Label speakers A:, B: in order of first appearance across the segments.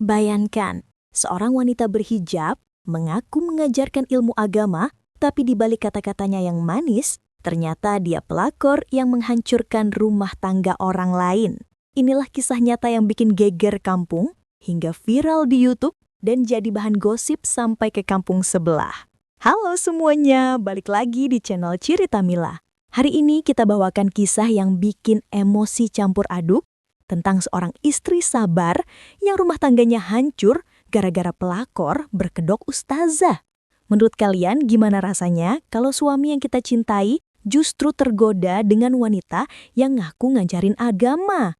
A: Bayangkan, seorang wanita berhijab mengaku mengajarkan ilmu agama, tapi di balik kata-katanya yang manis, ternyata dia pelakor yang menghancurkan rumah tangga orang lain. Inilah kisah nyata yang bikin geger kampung, hingga viral di YouTube dan jadi bahan gosip sampai ke kampung sebelah. Halo semuanya, balik lagi di channel Cerita Mila. Hari ini kita bawakan kisah yang bikin emosi campur aduk tentang seorang istri sabar yang rumah tangganya hancur gara-gara pelakor berkedok ustazah. Menurut kalian gimana rasanya kalau suami yang kita cintai justru tergoda dengan wanita yang ngaku ngajarin agama?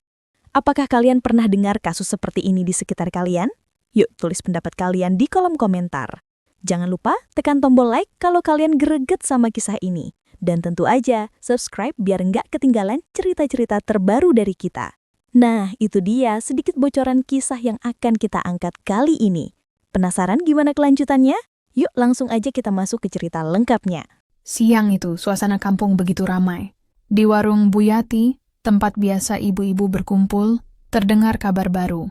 A: Apakah kalian pernah dengar kasus seperti ini di sekitar kalian? Yuk tulis pendapat kalian di kolom komentar. Jangan lupa tekan tombol like kalau kalian greget sama kisah ini. Dan tentu aja subscribe biar nggak ketinggalan cerita-cerita terbaru dari kita. Nah, itu dia sedikit bocoran kisah yang akan kita angkat kali ini. Penasaran gimana kelanjutannya? Yuk langsung aja kita masuk ke cerita lengkapnya.
B: Siang itu, suasana kampung begitu ramai. Di warung Bu Yati, tempat biasa ibu-ibu berkumpul, terdengar kabar baru.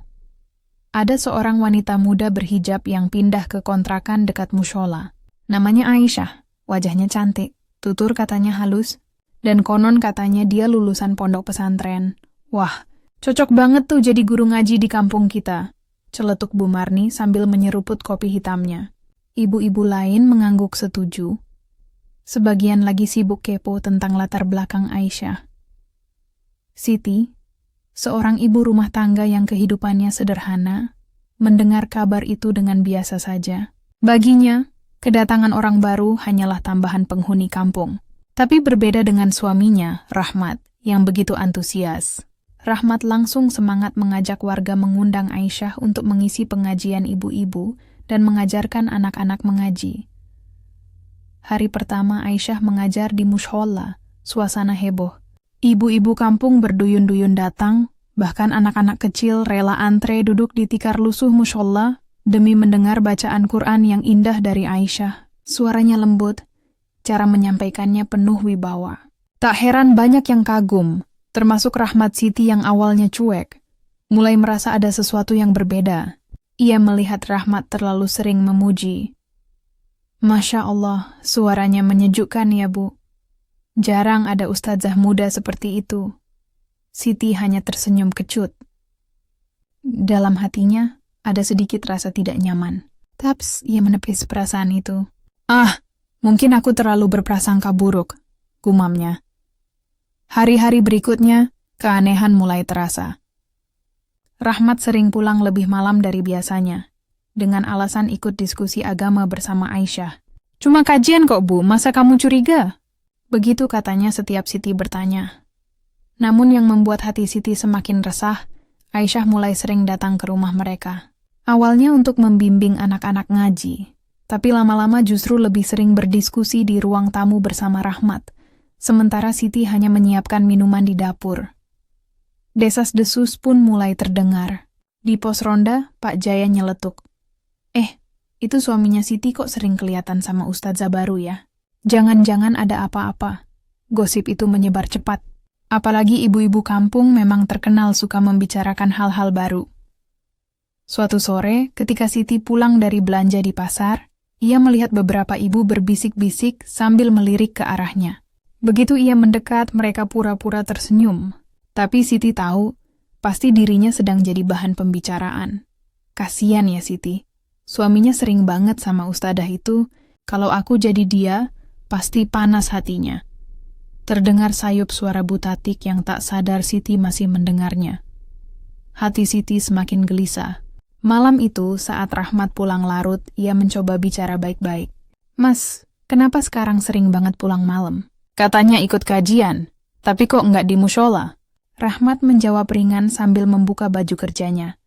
B: Ada seorang wanita muda berhijab yang pindah ke kontrakan dekat mushola. Namanya Aisyah, wajahnya cantik, tutur katanya halus, dan konon katanya dia lulusan pondok pesantren. Wah, cocok banget tuh jadi guru ngaji di kampung kita, celetuk Bu Marni sambil menyeruput kopi hitamnya. Ibu-ibu lain mengangguk setuju. Sebagian lagi sibuk kepo tentang latar belakang Aisyah. Siti, seorang ibu rumah tangga yang kehidupannya sederhana, mendengar kabar itu dengan biasa saja. Baginya, kedatangan orang baru hanyalah tambahan penghuni kampung. Tapi berbeda dengan suaminya, Rahmat, yang begitu antusias. Rahmat langsung semangat mengajak warga mengundang Aisyah untuk mengisi pengajian ibu-ibu dan mengajarkan anak-anak mengaji. Hari pertama Aisyah mengajar di mushola, suasana heboh. Ibu-ibu kampung berduyun-duyun datang, bahkan anak-anak kecil rela antre duduk di tikar lusuh mushola demi mendengar bacaan Quran yang indah dari Aisyah. Suaranya lembut, cara menyampaikannya penuh wibawa. Tak heran banyak yang kagum, termasuk Rahmat Siti yang awalnya cuek, mulai merasa ada sesuatu yang berbeda. Ia melihat Rahmat terlalu sering memuji. Masya Allah, suaranya menyejukkan ya Bu. Jarang ada ustazah muda seperti itu. Siti hanya tersenyum kecut. Dalam hatinya, ada sedikit rasa tidak nyaman. Taps, ia menepis perasaan itu. Mungkin aku terlalu berprasangka buruk, gumamnya. Hari-hari berikutnya, keanehan mulai terasa. Rahmat sering pulang lebih malam dari biasanya, dengan alasan ikut diskusi agama bersama Aisyah. Cuma kajian kok Bu, masa kamu curiga? Begitu katanya setiap Siti bertanya. Namun yang membuat hati Siti semakin resah, Aisyah mulai sering datang ke rumah mereka. Awalnya untuk membimbing anak-anak ngaji, tapi lama-lama justru lebih sering berdiskusi di ruang tamu bersama Rahmat. Sementara Siti hanya menyiapkan minuman di dapur. Desas-desus pun mulai terdengar. Di pos ronda, Pak Jaya nyeletuk. Itu suaminya Siti kok sering kelihatan sama ustazah baru ya? Jangan-jangan ada apa-apa. Gosip itu menyebar cepat. Apalagi ibu-ibu kampung memang terkenal suka membicarakan hal-hal baru. Suatu sore, ketika Siti pulang dari belanja di pasar, ia melihat beberapa ibu berbisik-bisik sambil melirik ke arahnya. Begitu ia mendekat, mereka pura-pura tersenyum. Tapi Siti tahu, pasti dirinya sedang jadi bahan pembicaraan. Kasian ya Siti. Suaminya sering banget sama ustadzah itu, kalau aku jadi dia, pasti panas hatinya. Terdengar sayup suara butatik yang tak sadar Siti masih mendengarnya. Hati Siti semakin gelisah. Malam itu, saat Rahmat pulang larut, ia mencoba bicara baik-baik. Mas, kenapa sekarang sering banget pulang malam? Katanya ikut kajian, tapi kok nggak di mushola? Rahmat menjawab ringan sambil membuka baju kerjanya.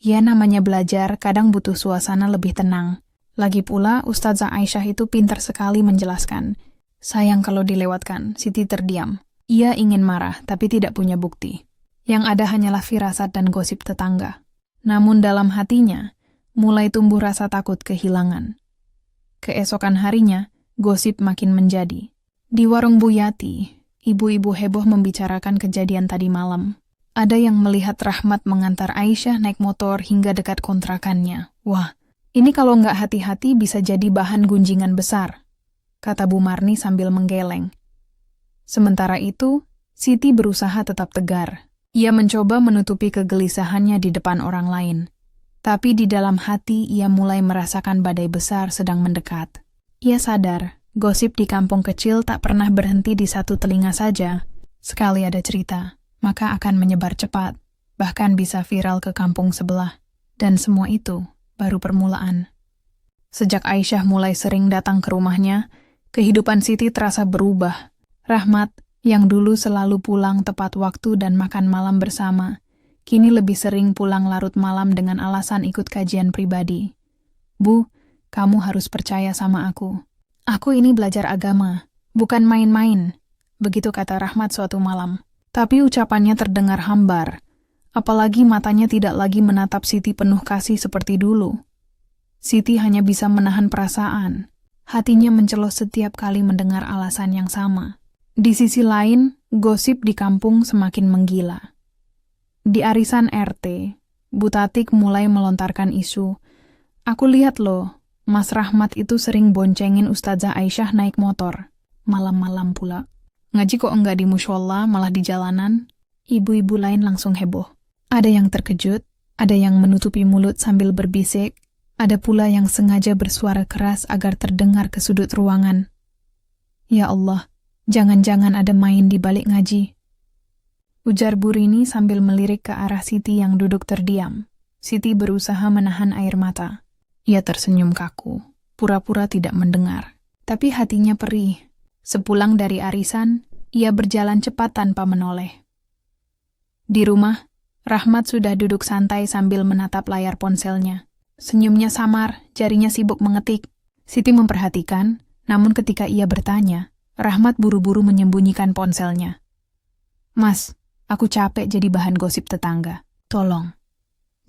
B: Ya namanya belajar, kadang butuh suasana lebih tenang. Lagi pula, Ustazah Aisyah itu pintar sekali menjelaskan. Sayang kalau dilewatkan, Siti terdiam. Ia ingin marah, tapi tidak punya bukti. Yang ada hanyalah firasat dan gosip tetangga. Namun dalam hatinya, mulai tumbuh rasa takut kehilangan. Keesokan harinya, gosip makin menjadi. Di warung Bu Yati, ibu-ibu heboh membicarakan kejadian tadi malam. Ada yang melihat Rahmat mengantar Aisyah naik motor hingga dekat kontrakannya. Wah, ini kalau nggak hati-hati bisa jadi bahan gunjingan besar, kata Bu Marni sambil menggeleng. Sementara itu, Siti berusaha tetap tegar. Ia mencoba menutupi kegelisahannya di depan orang lain. Tapi di dalam hati ia mulai merasakan badai besar sedang mendekat. Ia sadar, gosip di kampung kecil tak pernah berhenti di satu telinga saja. Sekali ada cerita, maka akan menyebar cepat, bahkan bisa viral ke kampung sebelah. Dan semua itu baru permulaan. Sejak Aisyah mulai sering datang ke rumahnya, kehidupan Siti terasa berubah. Rahmat, yang dulu selalu pulang tepat waktu dan makan malam bersama, kini lebih sering pulang larut malam dengan alasan ikut kajian pribadi. Bu, kamu harus percaya sama aku. Aku ini belajar agama, bukan main-main, begitu kata Rahmat suatu malam. Tapi ucapannya terdengar hambar, apalagi matanya tidak lagi menatap Siti penuh kasih seperti dulu. Siti hanya bisa menahan perasaan. Hatinya menceluh setiap kali mendengar alasan yang sama. Di sisi lain, gosip di kampung semakin menggila. Di arisan RT, Bu Tatik mulai melontarkan isu. Aku lihat loh, Mas Rahmat itu sering boncengin Ustazah Aisyah naik motor. Malam-malam pula. Ngaji kok enggak di musyola, malah di jalanan? Ibu-ibu lain langsung heboh. Ada yang terkejut, ada yang menutupi mulut sambil berbisik, ada pula yang sengaja bersuara keras agar terdengar ke sudut ruangan. Ya Allah, jangan-jangan ada main di balik ngaji. Ujar Bu Rini sambil melirik ke arah Siti yang duduk terdiam. Siti berusaha menahan air mata. Ia tersenyum kaku, pura-pura tidak mendengar. Tapi hatinya perih. Sepulang dari arisan, ia berjalan cepat tanpa menoleh. Di rumah, Rahmat sudah duduk santai sambil menatap layar ponselnya. Senyumnya samar, jarinya sibuk mengetik. Siti memperhatikan, namun ketika ia bertanya, Rahmat buru-buru menyembunyikan ponselnya. Mas, aku capek jadi bahan gosip tetangga. Tolong,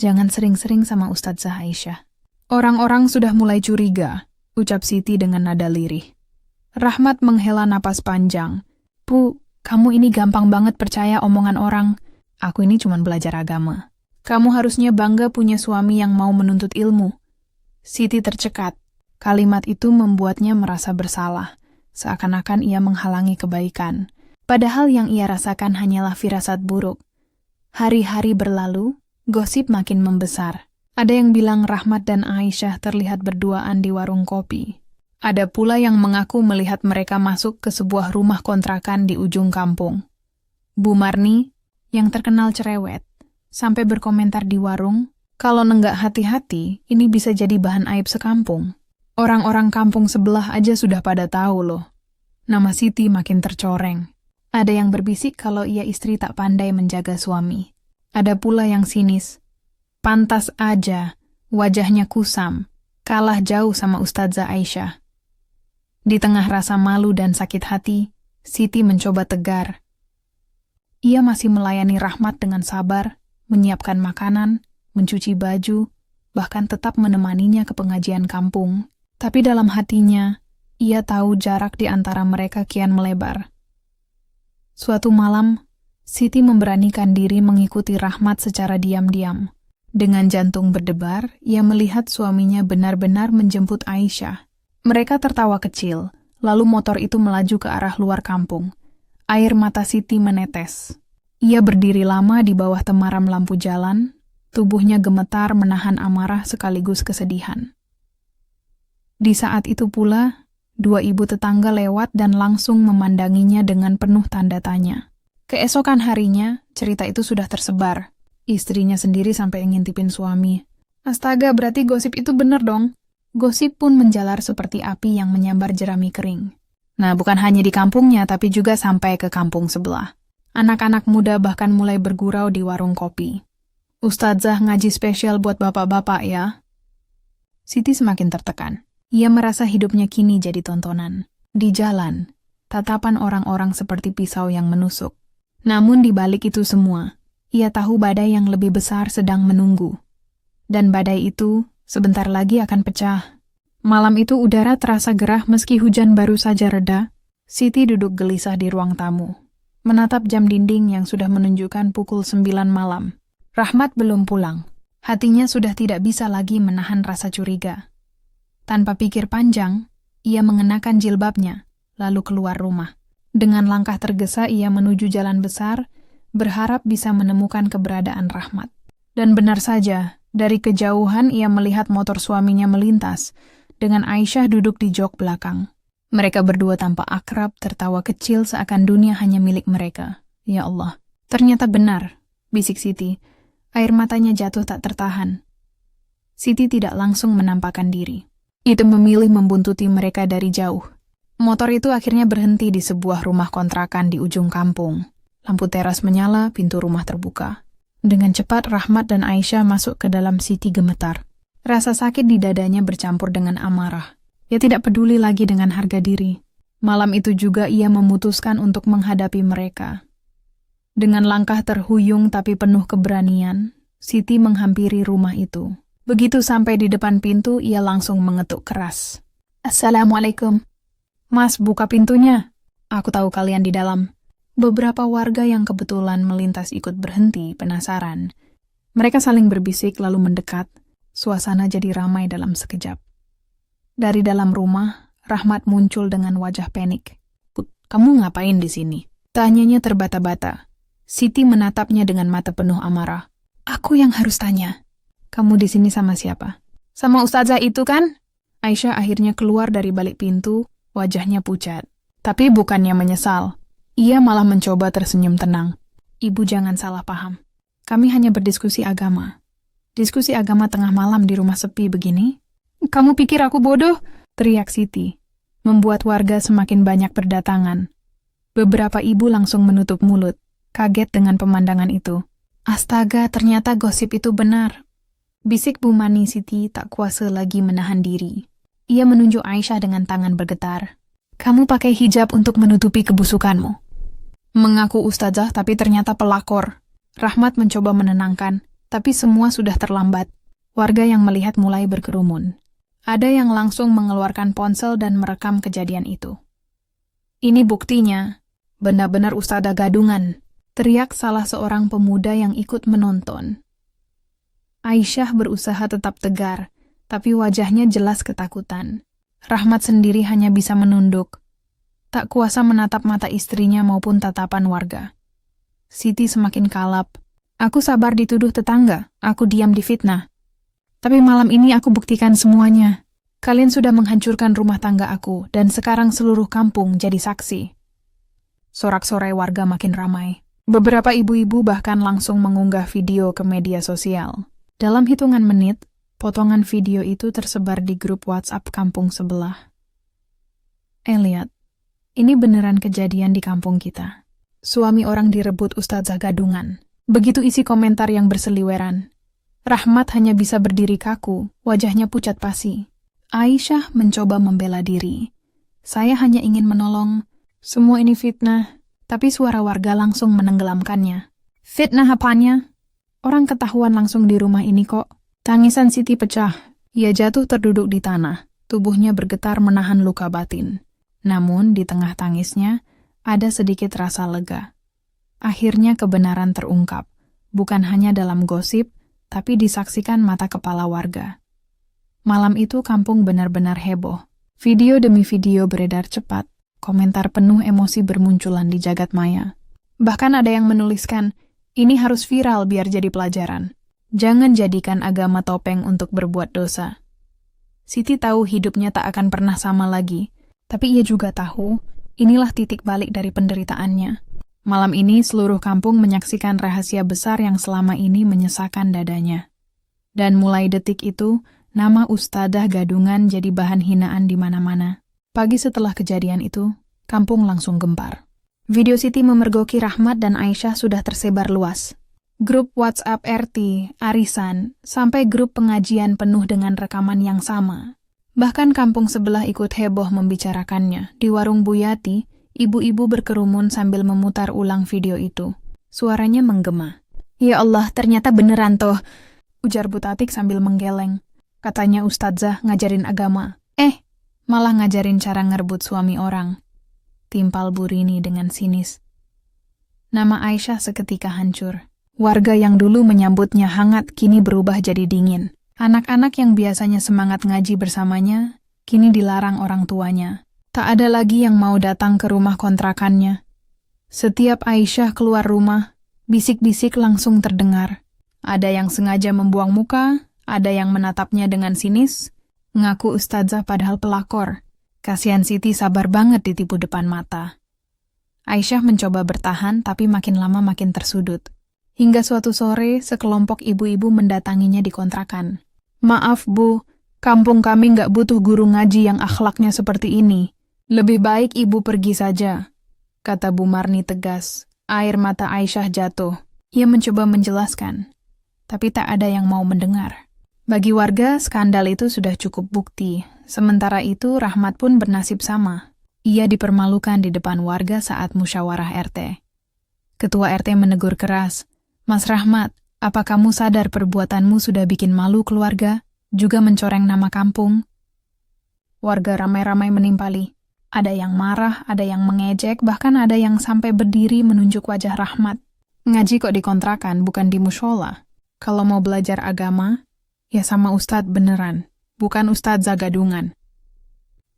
B: jangan sering-sering sama Ustazah Aisyah. Orang-orang sudah mulai curiga, ucap Siti dengan nada lirih. Rahmat menghela napas panjang. Bu, kamu ini gampang banget percaya omongan orang. Aku ini cuma belajar agama. Kamu harusnya bangga punya suami yang mau menuntut ilmu. Siti tercekat. Kalimat itu membuatnya merasa bersalah, seakan-akan ia menghalangi kebaikan. Padahal yang ia rasakan hanyalah firasat buruk. Hari-hari berlalu, gosip makin membesar. Ada yang bilang Rahmat dan Aisyah terlihat berduaan di warung kopi. Ada pula yang mengaku melihat mereka masuk ke sebuah rumah kontrakan di ujung kampung. Bu Marni, yang terkenal cerewet, sampai berkomentar di warung, kalau nenggak hati-hati, ini bisa jadi bahan aib sekampung. Orang-orang kampung sebelah aja sudah pada tahu loh. Nama Siti makin tercoreng. Ada yang berbisik kalau ia istri tak pandai menjaga suami. Ada pula yang sinis. Pantas aja, wajahnya kusam, kalah jauh sama Ustazah Aisyah. Di tengah rasa malu dan sakit hati, Siti mencoba tegar. Ia masih melayani Rahmat dengan sabar, menyiapkan makanan, mencuci baju, bahkan tetap menemaninya ke pengajian kampung. Tapi dalam hatinya, ia tahu jarak di antara mereka kian melebar. Suatu malam, Siti memberanikan diri mengikuti Rahmat secara diam-diam. Dengan jantung berdebar, ia melihat suaminya benar-benar menjemput Aisyah. Mereka tertawa kecil, lalu motor itu melaju ke arah luar kampung. Air mata Siti menetes. Ia berdiri lama di bawah temaram lampu jalan, tubuhnya gemetar menahan amarah sekaligus kesedihan. Di saat itu pula, dua ibu tetangga lewat dan langsung memandanginya dengan penuh tanda tanya. Keesokan harinya, cerita itu sudah tersebar. Istrinya sendiri sampai ngintipin suami. Astaga, berarti gosip itu bener dong. Gosip pun menjalar seperti api yang menyambar jerami kering. Nah, bukan hanya di kampungnya, tapi juga sampai ke kampung sebelah. Anak-anak muda bahkan mulai bergurau di warung kopi. Ustazah ngaji spesial buat bapak-bapak ya. Siti semakin tertekan. Ia merasa hidupnya kini jadi tontonan. Di jalan, tatapan orang-orang seperti pisau yang menusuk. Namun di balik itu semua, ia tahu badai yang lebih besar sedang menunggu. Dan badai itu sebentar lagi akan pecah. Malam itu udara terasa gerah meski hujan baru saja reda. Siti duduk gelisah di ruang tamu. menatap jam dinding yang sudah menunjukkan pukul 9 malam. Rahmat belum pulang. Hatinya sudah tidak bisa lagi menahan rasa curiga. Tanpa pikir panjang, ia mengenakan jilbabnya, lalu keluar rumah. Dengan langkah tergesa ia menuju jalan besar, berharap bisa menemukan keberadaan Rahmat. Dan benar saja, dari kejauhan ia melihat motor suaminya melintas, dengan Aisyah duduk di jok belakang. Mereka berdua tampak akrab, tertawa kecil seakan dunia hanya milik mereka. Ya Allah, ternyata benar, bisik Siti. Air matanya jatuh tak tertahan. Siti tidak langsung menampakkan diri. Itu memilih membuntuti mereka dari jauh. Motor itu akhirnya berhenti di sebuah rumah kontrakan di ujung kampung. Lampu teras menyala, pintu rumah terbuka. Dengan cepat Rahmat dan Aisyah masuk ke dalam. Siti gemetar. Rasa sakit di dadanya bercampur dengan amarah. Ia tidak peduli lagi dengan harga diri. Malam itu juga ia memutuskan untuk menghadapi mereka. Dengan langkah terhuyung tapi penuh keberanian, Siti menghampiri rumah itu. Begitu sampai di depan pintu, ia langsung mengetuk keras. Assalamualaikum. Mas, buka pintunya. Aku tahu kalian di dalam. Beberapa warga yang kebetulan melintas ikut berhenti, penasaran. Mereka saling berbisik lalu mendekat. Suasana jadi ramai dalam sekejap. Dari dalam rumah, Rahmat muncul dengan wajah panik. "Put, kamu ngapain di sini?" Tanyanya terbata-bata. Siti menatapnya dengan mata penuh amarah. "Aku yang harus tanya. Kamu di sini sama siapa?" "Sama ustazah itu kan?" Aisyah akhirnya keluar dari balik pintu, wajahnya pucat. Tapi bukannya menyesal. Ia malah mencoba tersenyum tenang. "Ibu jangan salah paham. Kami hanya berdiskusi agama." "Diskusi agama tengah malam di rumah sepi begini? Kamu pikir aku bodoh?" teriak Siti, membuat warga semakin banyak berdatangan. Beberapa ibu langsung menutup mulut, kaget dengan pemandangan itu. Astaga, ternyata gosip itu benar. Bisik Bu Mani. Siti tak kuasa lagi menahan diri. Ia menunjuk Aisyah dengan tangan bergetar. "Kamu pakai hijab untuk menutupi kebusukanmu." Mengaku ustazah tapi ternyata pelakor. Rahmat mencoba menenangkan, tapi semua sudah terlambat. Warga yang melihat mulai berkerumun. Ada yang langsung mengeluarkan ponsel dan merekam kejadian itu. "Ini buktinya, benar-benar ustazah gadungan," teriak salah seorang pemuda yang ikut menonton. Aisyah berusaha tetap tegar, tapi wajahnya jelas ketakutan. Rahmat sendiri hanya bisa menunduk. Tak kuasa menatap mata istrinya maupun tatapan warga. Siti semakin kalap. "Aku sabar dituduh tetangga, aku diam difitnah. Tapi malam ini aku buktikan semuanya. Kalian sudah menghancurkan rumah tangga aku, dan sekarang seluruh kampung jadi saksi." Sorak-sorai warga makin ramai. Beberapa ibu-ibu bahkan langsung mengunggah video ke media sosial. Dalam hitungan menit, potongan video itu tersebar di grup WhatsApp kampung sebelah. Lihat, ini beneran kejadian di kampung kita. Suami orang direbut ustazah gadungan. Begitu isi komentar yang berseliweran. Rahmat hanya bisa berdiri kaku, wajahnya pucat pasi. Aisyah mencoba membela diri. "Saya hanya ingin menolong. Semua ini fitnah." Tapi suara warga langsung menenggelamkannya. "Fitnah apanya? Orang ketahuan langsung di rumah ini kok." Tangisan Siti pecah. Ia jatuh terduduk di tanah. Tubuhnya bergetar menahan luka batin. Namun di tengah tangisnya, ada sedikit rasa lega. Akhirnya kebenaran terungkap. Bukan hanya dalam gosip, tapi disaksikan mata kepala warga. Malam itu kampung benar-benar heboh. Video demi video beredar cepat. Komentar penuh emosi bermunculan di jagat maya. Bahkan ada yang menuliskan, "Ini harus viral biar jadi pelajaran. Jangan jadikan agama topeng untuk berbuat dosa." Siti tahu hidupnya tak akan pernah sama lagi, tapi ia juga tahu inilah titik balik dari penderitaannya. Malam ini seluruh kampung menyaksikan rahasia besar yang selama ini menyesakan dadanya. Dan mulai detik itu, nama ustadzah gadungan jadi bahan hinaan di mana-mana. Pagi setelah kejadian itu, kampung langsung gempar. Video Siti memergoki Rahmat dan Aisyah sudah tersebar luas. Grup WhatsApp RT, arisan, sampai grup pengajian penuh dengan rekaman yang sama. Bahkan kampung sebelah ikut heboh membicarakannya. Di warung Buyati, ibu-ibu berkerumun sambil memutar ulang video itu. Suaranya menggema. "Ya Allah, ternyata beneran toh," ujar Butatik sambil menggeleng. "Katanya ustadzah ngajarin agama. Malah ngajarin cara ngerebut suami orang," timpal Bu Rini dengan sinis. Nama Aisyah seketika hancur. Warga yang dulu menyambutnya hangat kini berubah jadi dingin. Anak-anak yang biasanya semangat ngaji bersamanya, kini dilarang orang tuanya. Tak ada lagi yang mau datang ke rumah kontrakannya. Setiap Aisyah keluar rumah, bisik-bisik langsung terdengar. Ada yang sengaja membuang muka, ada yang menatapnya dengan sinis, ngaku ustazah padahal pelakor. Kasihan Siti sabar banget ditipu depan mata. Aisyah mencoba bertahan tapi makin lama makin tersudut. Hingga suatu sore, sekelompok ibu-ibu mendatanginya di kontrakan. Maaf Bu, kampung kami nggak butuh guru ngaji yang akhlaknya seperti ini. Lebih baik ibu pergi saja, kata Bu Marni tegas. Air mata Aisyah jatuh. Ia mencoba menjelaskan, tapi tak ada yang mau mendengar. Bagi warga, skandal itu sudah cukup bukti. Sementara itu, Rahmat pun bernasib sama. Ia dipermalukan di depan warga saat musyawarah RT. Ketua RT menegur keras, Mas Rahmat, apa kamu sadar perbuatanmu sudah bikin malu keluarga, juga mencoreng nama kampung? Warga ramai-ramai menimpali. Ada yang marah, ada yang mengejek, bahkan ada yang sampai berdiri menunjuk wajah Rahmat. Ngaji kok dikontrakan, bukan di mushola. Kalau mau belajar agama, ya sama ustadz beneran, bukan ustadz zagadungan.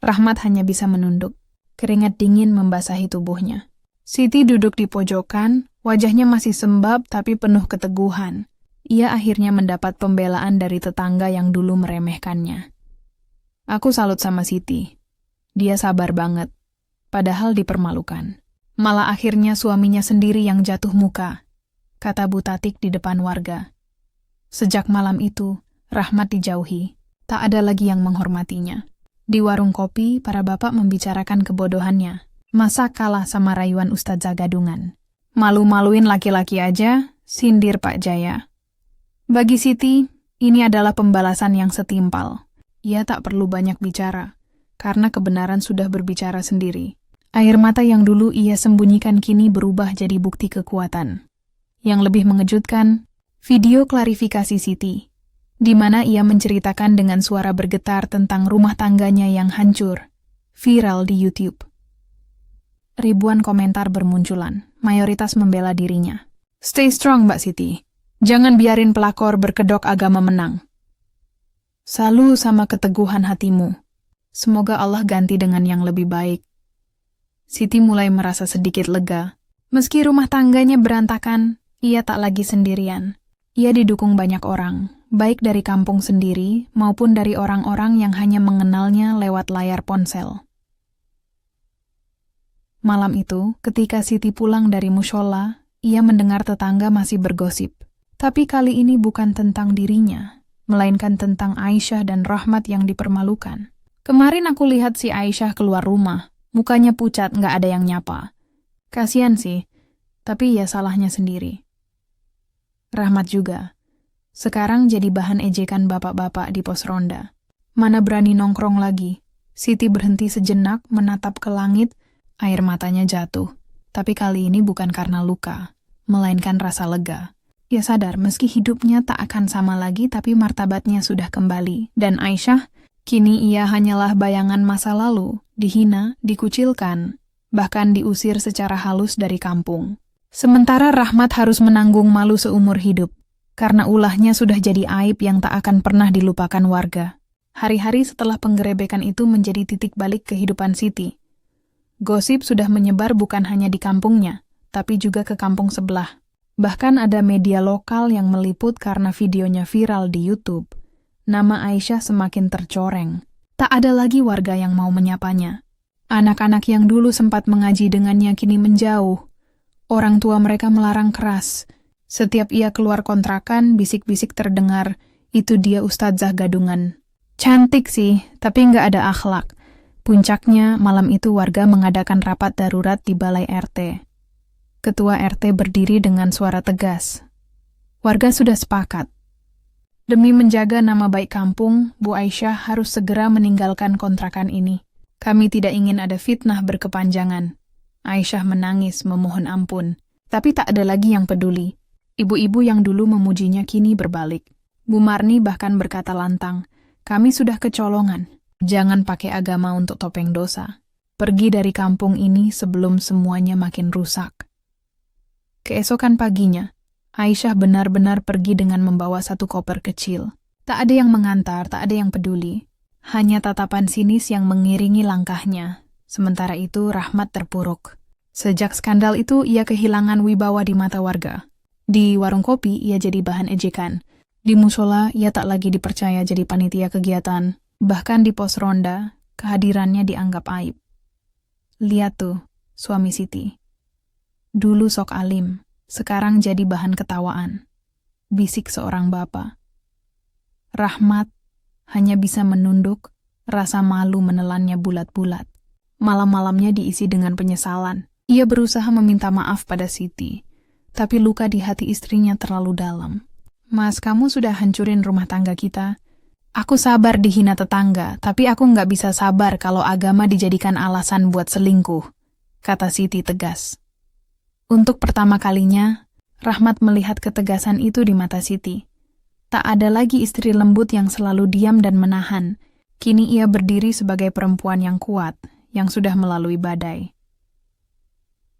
B: Rahmat hanya bisa menunduk. Keringat dingin membasahi tubuhnya. Siti duduk di pojokan, wajahnya masih sembab tapi penuh keteguhan. Ia akhirnya mendapat pembelaan dari tetangga yang dulu meremehkannya. Aku salut sama Siti. Dia sabar banget, padahal dipermalukan. Malah akhirnya suaminya sendiri yang jatuh muka, kata Bu Tatik di depan warga. Sejak malam itu, Rahmat dijauhi. Tak ada lagi yang menghormatinya. Di warung kopi, para bapak membicarakan kebodohannya. Masa kalah sama rayuan Ustadzah Gadungan? Malu-maluin laki-laki aja, sindir Pak Jaya. Bagi Siti, ini adalah pembalasan yang setimpal. Ia tak perlu banyak bicara, karena kebenaran sudah berbicara sendiri. Air mata yang dulu ia sembunyikan kini berubah jadi bukti kekuatan. Yang lebih mengejutkan, video klarifikasi Siti, di mana ia menceritakan dengan suara bergetar tentang rumah tangganya yang hancur, viral di YouTube. Ribuan komentar bermunculan, mayoritas membela dirinya. Stay strong, Mbak Siti. Jangan biarin pelakor berkedok agama menang. Salu sama keteguhan hatimu. Semoga Allah ganti dengan yang lebih baik. Siti mulai merasa sedikit lega. Meski rumah tangganya berantakan, ia tak lagi sendirian. Ia didukung banyak orang, baik dari kampung sendiri maupun dari orang-orang yang hanya mengenalnya lewat layar ponsel. Malam itu, ketika Siti pulang dari mushola, ia mendengar tetangga masih bergosip. Tapi kali ini bukan tentang dirinya, melainkan tentang Aisyah dan Rahmat yang dipermalukan. Kemarin aku lihat si Aisyah keluar rumah, mukanya pucat, nggak ada yang nyapa. Kasian sih, tapi ya salahnya sendiri. Rahmat juga. Sekarang jadi bahan ejekan bapak-bapak di pos ronda. Mana berani nongkrong lagi. Siti berhenti sejenak menatap ke langit, air matanya jatuh. Tapi kali ini bukan karena luka, melainkan rasa lega. Ia sadar meski hidupnya tak akan sama lagi, tapi martabatnya sudah kembali. Dan Aisyah, kini ia hanyalah bayangan masa lalu, dihina, dikucilkan, bahkan diusir secara halus dari kampung. Sementara Rahmat harus menanggung malu seumur hidup, karena ulahnya sudah jadi aib yang tak akan pernah dilupakan warga. Hari-hari setelah penggerebekan itu menjadi titik balik kehidupan Siti. Gosip sudah menyebar bukan hanya di kampungnya, tapi juga ke kampung sebelah. Bahkan ada media lokal yang meliput karena videonya viral di YouTube. Nama Aisyah semakin tercoreng. Tak ada lagi warga yang mau menyapanya. Anak-anak yang dulu sempat mengaji dengannya kini menjauh. Orang tua mereka melarang keras. Setiap ia keluar kontrakan, bisik-bisik terdengar, itu dia Ustadzah Gadungan. Cantik sih, tapi nggak ada akhlak. Puncaknya, malam itu warga mengadakan rapat darurat di balai RT. Ketua RT berdiri dengan suara tegas. Warga sudah sepakat. Demi menjaga nama baik kampung, Bu Aisyah harus segera meninggalkan kontrakan ini. Kami tidak ingin ada fitnah berkepanjangan. Aisyah menangis memohon ampun, tapi tak ada lagi yang peduli. Ibu-ibu yang dulu memujinya kini berbalik. Bu Marni bahkan berkata lantang, kami sudah kecolongan. Jangan pakai agama untuk topeng dosa. Pergi dari kampung ini sebelum semuanya makin rusak. Keesokan paginya, Aisyah benar-benar pergi dengan membawa satu koper kecil. Tak ada yang mengantar, tak ada yang peduli. Hanya tatapan sinis yang mengiringi langkahnya. Sementara itu, Rahmat terpuruk. Sejak skandal itu, ia kehilangan wibawa di mata warga. Di warung kopi, ia jadi bahan ejekan. Di musola, ia tak lagi dipercaya jadi panitia kegiatan. Bahkan di pos ronda, kehadirannya dianggap aib. Lihat tuh, suami Siti. Dulu sok alim, sekarang jadi bahan ketawaan. Bisik seorang bapak. Rahmat hanya bisa menunduk, rasa malu menelannya bulat-bulat. Malam-malamnya diisi dengan penyesalan. Ia berusaha meminta maaf pada Siti, tapi luka di hati istrinya terlalu dalam. Mas, kamu sudah hancurin rumah tangga kita. Aku sabar dihina tetangga, tapi aku nggak bisa sabar kalau agama dijadikan alasan buat selingkuh, kata Siti tegas. Untuk pertama kalinya, Rahmat melihat ketegasan itu di mata Siti. Tak ada lagi istri lembut yang selalu diam dan menahan. Kini ia berdiri sebagai perempuan yang kuat, yang sudah melalui badai.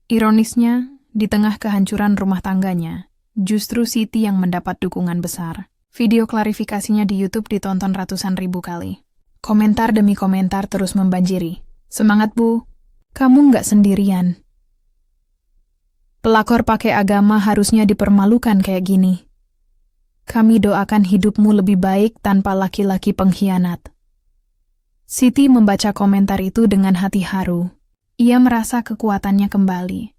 B: Ironisnya, di tengah kehancuran rumah tangganya, justru Siti yang mendapat dukungan besar. Video klarifikasinya di YouTube ditonton ratusan ribu kali. Komentar demi komentar terus membanjiri. Semangat Bu, kamu nggak sendirian. Pelakor pakai agama harusnya dipermalukan kayak gini. Kami doakan hidupmu lebih baik tanpa laki-laki pengkhianat. Siti membaca komentar itu dengan hati haru. Ia merasa kekuatannya kembali.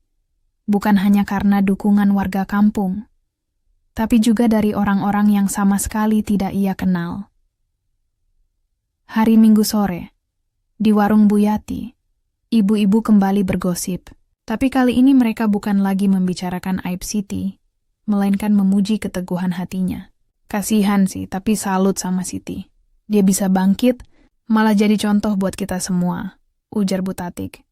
B: Bukan hanya karena dukungan warga kampung, tapi juga dari orang-orang yang sama sekali tidak ia kenal. Hari Minggu sore, di warung Bu Yati, ibu-ibu kembali bergosip. Tapi kali ini mereka bukan lagi membicarakan aib Siti, melainkan memuji keteguhan hatinya. Kasihan sih, tapi salut sama Siti. Dia bisa bangkit, malah jadi contoh buat kita semua, ujar Bu Tatik.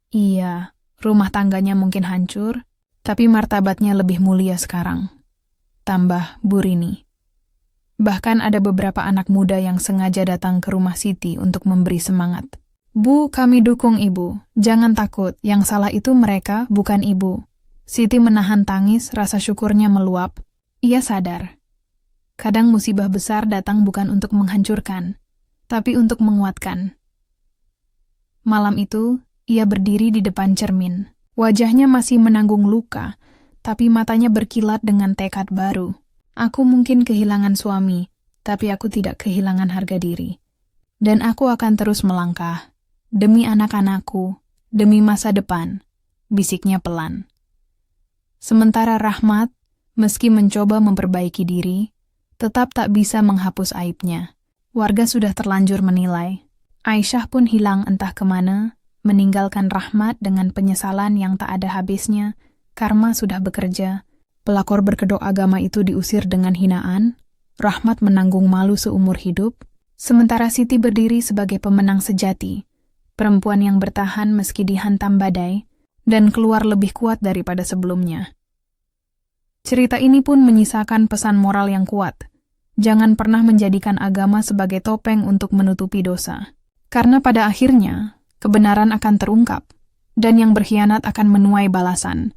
B: Iya, rumah tangganya mungkin hancur, tapi martabatnya lebih mulia sekarang. Tambah Bu Rini. Bahkan ada beberapa anak muda yang sengaja datang ke rumah Siti untuk memberi semangat. Bu, kami dukung Ibu. Jangan takut, yang salah itu mereka, bukan Ibu. Siti menahan tangis, rasa syukurnya meluap. Ia sadar. Kadang musibah besar datang bukan untuk menghancurkan, tapi untuk menguatkan. Malam itu, ia berdiri di depan cermin. Wajahnya masih menanggung luka, tapi matanya berkilat dengan tekad baru. Aku mungkin kehilangan suami, tapi aku tidak kehilangan harga diri. Dan aku akan terus melangkah. Demi anak-anakku, demi masa depan, bisiknya pelan. Sementara Rahmat, meski mencoba memperbaiki diri, tetap tak bisa menghapus aibnya. Warga sudah terlanjur menilai. Aisyah pun hilang entah kemana, meninggalkan Rahmat dengan penyesalan yang tak ada habisnya. Karma sudah bekerja, pelakor berkedok agama itu diusir dengan hinaan, Rahmat menanggung malu seumur hidup, sementara Siti berdiri sebagai pemenang sejati, perempuan yang bertahan meski dihantam badai, dan keluar lebih kuat daripada sebelumnya. Cerita ini pun menyisakan pesan moral yang kuat. Jangan pernah menjadikan agama sebagai topeng untuk menutupi dosa. Karena pada akhirnya, kebenaran akan terungkap, dan yang berkhianat akan menuai balasan.